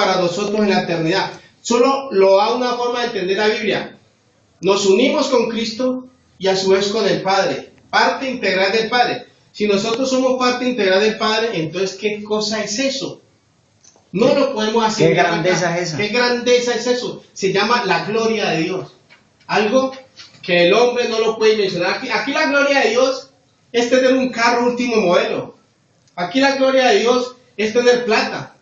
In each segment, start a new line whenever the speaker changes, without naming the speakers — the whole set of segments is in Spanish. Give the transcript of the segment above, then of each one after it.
para nosotros en la eternidad. Solo lo da una forma de entender la Biblia. Nos unimos con Cristo y a su vez con el Padre, parte integral del Padre. Si nosotros somos parte integral del Padre, entonces ¿qué cosa es eso? No lo podemos hacer.
¿Qué grandeza es esa?
¿Qué grandeza es eso? Se llama la gloria de Dios. Algo que el hombre no lo puede mencionar. Aquí la gloria de Dios es tener un carro último modelo. Aquí la gloria de Dios es tener plata.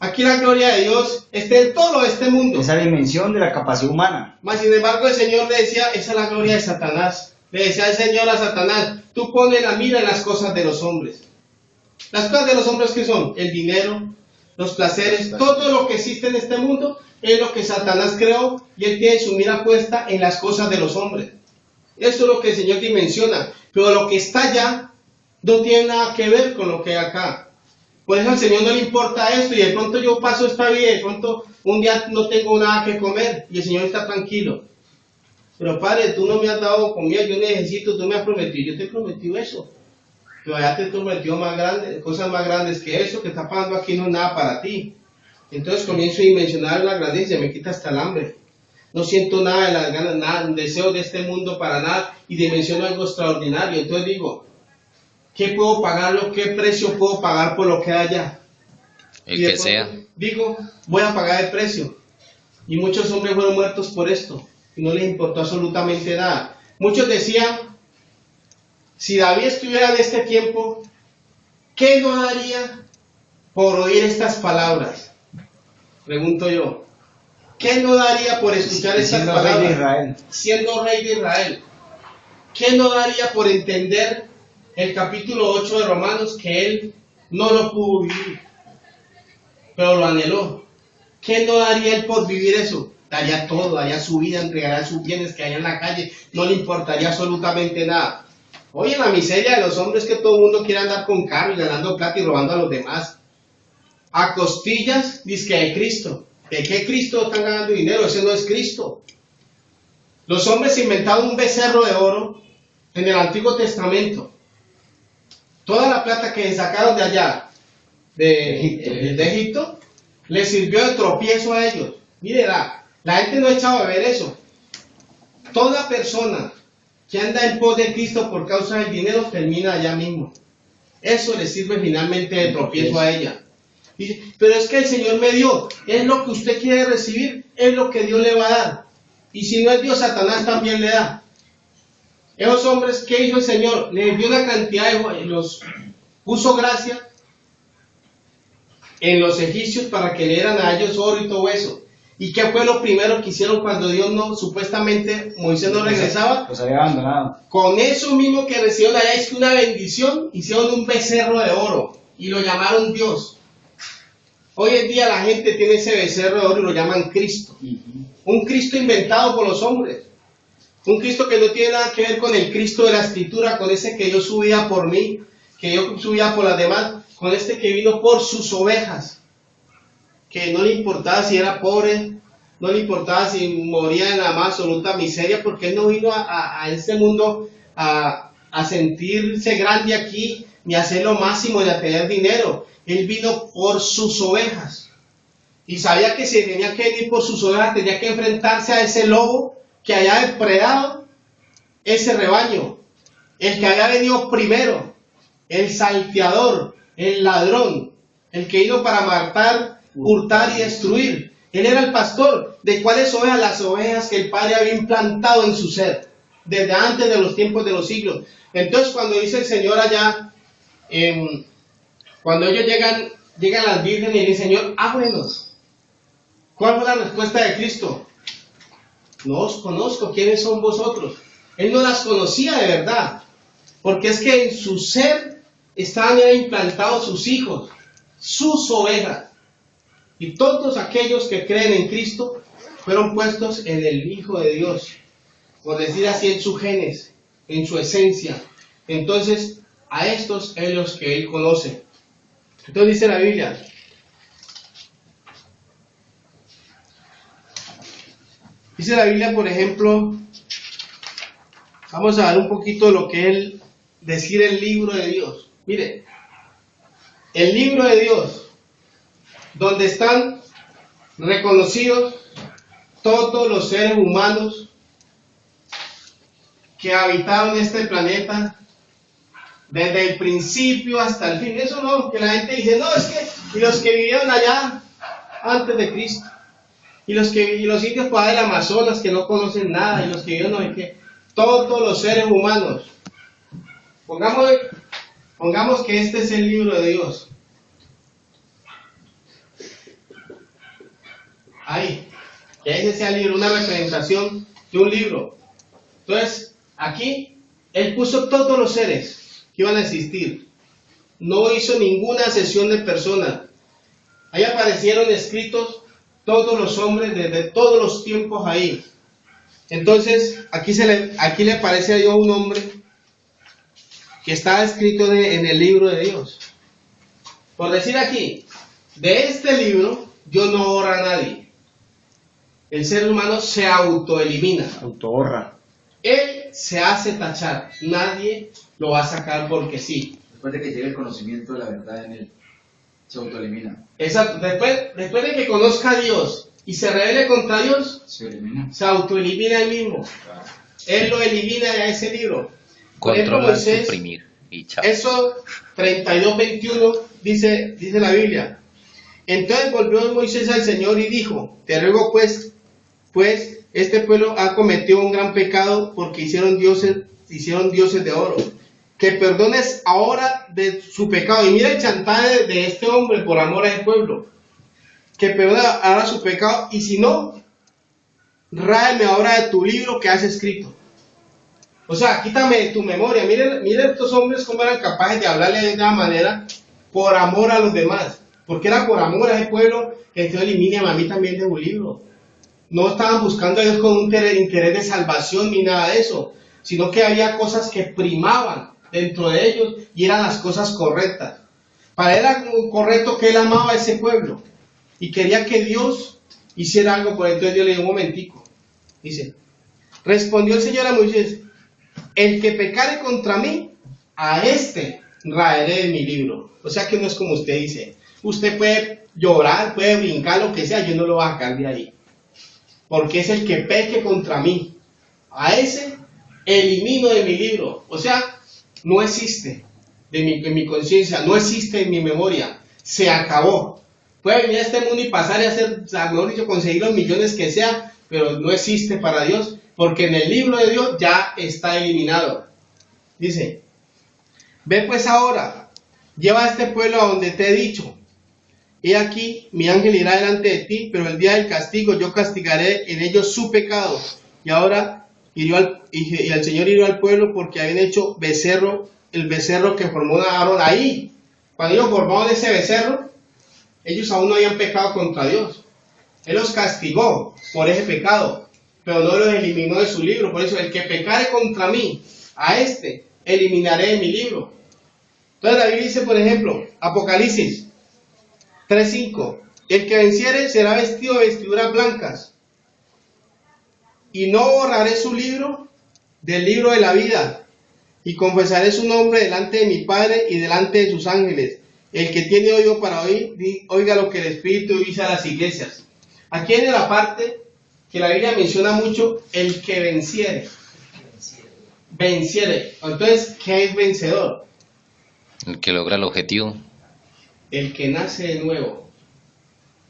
Aquí la gloria de Dios es tener todo este mundo.
Esa dimensión de la capacidad humana.
Mas sin embargo el Señor le decía, esa es la gloria de Satanás. Le decía el Señor a Satanás, tú pones la mira en las cosas de los hombres. Las cosas de los hombres, ¿qué son? El dinero, los placeres, todo lo que existe en este mundo es lo que Satanás creó y él tiene su mira puesta en las cosas de los hombres. Eso es lo que el Señor dimensiona, pero lo que está allá no tiene nada que ver con lo que hay acá. Por eso al Señor no le importa esto y de pronto yo paso esta vida y de pronto un día no tengo nada que comer y el Señor está tranquilo. Pero Padre, tú no me has dado comida, yo necesito, tú me has prometido, yo te he prometido eso. Pero ya te he prometido cosas más grandes que eso, que está pasando aquí no es nada para ti. Entonces comienzo a dimensionar la grandeza, me quita hasta el hambre. No siento nada de las ganas, nada, deseo de este mundo para nada y dimensiono algo extraordinario. Entonces digo, ¿qué puedo pagarlo? ¿Qué precio puedo pagar por lo que hay allá?
El que sea.
Digo, voy a pagar el precio. Y muchos hombres fueron muertos por esto y no les importó absolutamente nada. Muchos decían, si David estuviera en este tiempo, ¿qué no daría por oír estas palabras? Pregunto yo. ¿Qué no daría por escuchar estas palabras?
Rey de Israel.
Siendo rey de Israel. ¿Qué no daría por entender el capítulo 8 de Romanos, que él no lo pudo vivir, pero lo anheló? ¿Qué no daría él por vivir eso? Daría todo, daría su vida, entregaría sus bienes que hay en la calle, no le importaría absolutamente nada. Hoy en la miseria de los hombres que todo el mundo quiere andar con carro y ganando plata y robando a los demás. A costillas, dizque de Cristo. ¿De qué Cristo están ganando dinero? Ese no es Cristo. Los hombres inventaron un becerro de oro en el Antiguo Testamento. Toda la plata que sacaron de allá, de Egipto, les sirvió de tropiezo a ellos. Mire, la gente no ha echado a beber eso. Toda persona que anda en pos de Cristo por causa del dinero termina allá mismo. Eso le sirve finalmente de tropiezo a ella. Dice, pero es que el Señor me dio, es lo que usted quiere recibir, es lo que Dios le va a dar. Y si no es Dios, Satanás también le da. Esos hombres, ¿qué hizo el Señor? Les dio una cantidad los puso gracia en los egipcios para que le dieran a ellos oro y todo eso. ¿Y qué fue lo primero que hicieron cuando Dios no, supuestamente Moisés no regresaba?
Los había abandonado.
Con eso mismo que recibieron allá, es que una bendición, hicieron un becerro de oro y lo llamaron Dios. Hoy en día la gente tiene ese becerro de oro y lo llaman Cristo. Un Cristo inventado por los hombres. Un Cristo que no tiene nada que ver con el Cristo de la Escritura, con ese que yo subía por mí, que yo subía por las demás, con este que vino por sus ovejas. Que no le importaba si era pobre, no le importaba si moría en la más absoluta miseria, porque él no vino a este mundo a sentirse grande aquí, ni a hacer lo máximo, ni a tener dinero. Él vino por sus ovejas. Y sabía que si tenía que venir por sus ovejas, tenía que enfrentarse a ese lobo que había depredado ese rebaño. El que había venido primero, el salteador, el ladrón, el que vino para matar, hurtar y destruir. Él era el pastor. ¿De cuáles ovejas? Las ovejas que el Padre había implantado en su ser, desde antes de los tiempos de los siglos. Entonces cuando dice el Señor allá, cuando ellos llegan las vírgenes y dicen, Señor, ábrenos. ¿Cuál fue la respuesta de Cristo? No os conozco, ¿quiénes son vosotros? Él no las conocía de verdad, porque es que en su ser estaban ya implantados sus hijos, sus ovejas. Y todos aquellos que creen en Cristo fueron puestos en el Hijo de Dios, por decir así, en su genes, en su esencia. Entonces, a estos es los que Él conoce. Entonces dice la Biblia, por ejemplo, vamos a ver un poquito de lo que es decir el libro de Dios. Mire, el libro de Dios, donde están reconocidos todos los seres humanos que habitaron este planeta desde el principio hasta el fin. Eso no, que la gente dice, no, es que y los que vivieron allá antes de Cristo, y los indios por ahí del Amazonas que no conocen nada, y los que vivieron, no, es que todos los seres humanos, pongamos que este es el libro de Dios. Ahí, que ese sea el libro, una representación de un libro. Entonces, aquí, él puso todos los seres que iban a existir. No hizo ninguna excepción de personas. Ahí aparecieron escritos todos los hombres desde todos los tiempos ahí. Entonces, aquí le aparece a Dios un hombre que está escrito en el libro de Dios. Por decir aquí, de este libro, Dios no borra a nadie. El ser humano se autoelimina.
Autohorra.
Él se hace tachar. Nadie lo va a sacar porque sí.
Después de que llegue el conocimiento de la verdad en él, se autoelimina.
Exacto. Después de que conozca a Dios y se rebele contra Dios,
Se elimina.
se autoelimina él mismo.
Claro.
Él lo elimina de ese libro. Por ejemplo,
Controlar,
Moisés,
suprimir y chao.
eso 32:21 dice la Biblia. Entonces volvió Moisés al Señor y dijo, te ruego pues este pueblo ha cometido un gran pecado porque hicieron dioses de oro, que perdones ahora de su pecado. Y mira el chantaje de este hombre por amor a ese pueblo, que perdone ahora su pecado, y si no, ráeme ahora de tu libro que has escrito. O sea, quítame de tu memoria. Miren estos hombres cómo eran capaces de hablarle de una manera por amor a los demás, porque era por amor a ese pueblo que Dios elimine a mí también de un libro. No estaban buscando a Dios con un interés de salvación ni nada de eso, sino que había cosas que primaban dentro de ellos y eran las cosas correctas. Para él era correcto que él amaba a ese pueblo y quería que Dios hiciera algo por él. Entonces Dios le dio un momentico. Dice, respondió el Señor a Moisés, el que pecare contra mí, a este raeré de mi libro. O sea que no es como usted dice. Usted puede llorar, puede brincar, lo que sea, yo no lo voy a sacar de ahí. Porque es el que peque contra mí. A ese elimino de mi libro. O sea, no existe en mi conciencia, no existe en mi memoria. Se acabó. Puede venir a este mundo y pasar y hacer, o sea, mejor dicho, conseguir los millones que sea, pero no existe para Dios, porque en el libro de Dios ya está eliminado. Dice, ve pues ahora, lleva a este pueblo a donde te he dicho. He aquí, mi ángel irá delante de ti, pero el día del castigo yo castigaré en ellos su pecado. Y ahora el Señor hirió al pueblo porque habían hecho el becerro que formó Aarón ahí. Cuando ellos formaron ese becerro, ellos aún no habían pecado contra Dios. Él los castigó por ese pecado, pero no los eliminó de su libro. Por eso, el que pecare contra mí, a este eliminaré de mi libro. Entonces la Biblia dice, por ejemplo, Apocalipsis 3:5, el que venciere será vestido de vestiduras blancas, y no borraré su libro del libro de la vida, y confesaré su nombre delante de mi Padre y delante de sus ángeles. El que tiene oído para oír, oiga lo que el Espíritu dice a las iglesias. Aquí viene la parte que la Biblia menciona mucho, el que venciere. Venciere. Entonces, ¿qué es vencedor?
El que logra el objetivo.
El que nace de nuevo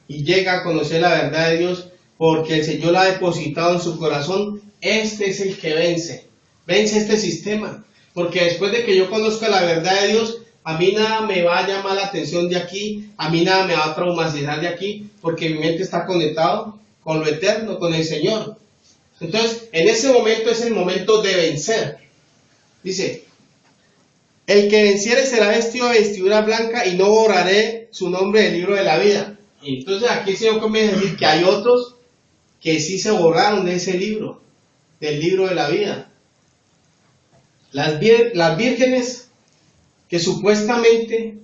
y llega a conocer la verdad de Dios, porque el Señor la ha depositado en su corazón. Este es el que vence este sistema, porque después de que yo conozca la verdad de Dios, a mí nada me va a llamar la atención de aquí, a mí nada me va a traumatizar de aquí, porque mi mente está conectado con lo eterno, con el Señor. Entonces, en ese momento es el momento de vencer. Dice, el que venciere será vestido de vestidura blanca y no borraré su nombre del libro de la vida. Y entonces aquí el Señor comienza a decir que hay otros que sí se borraron de ese libro, del libro de la vida. Las vírgenes que supuestamente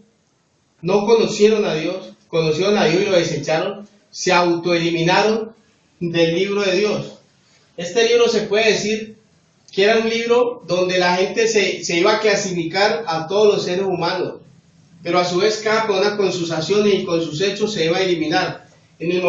no conocieron a Dios y lo desecharon, se autoeliminaron del libro de Dios. Este libro se puede decir que era un libro donde la gente se iba a clasificar a todos los seres humanos, pero a su vez cada persona con sus acciones y con sus hechos se iba a eliminar. En el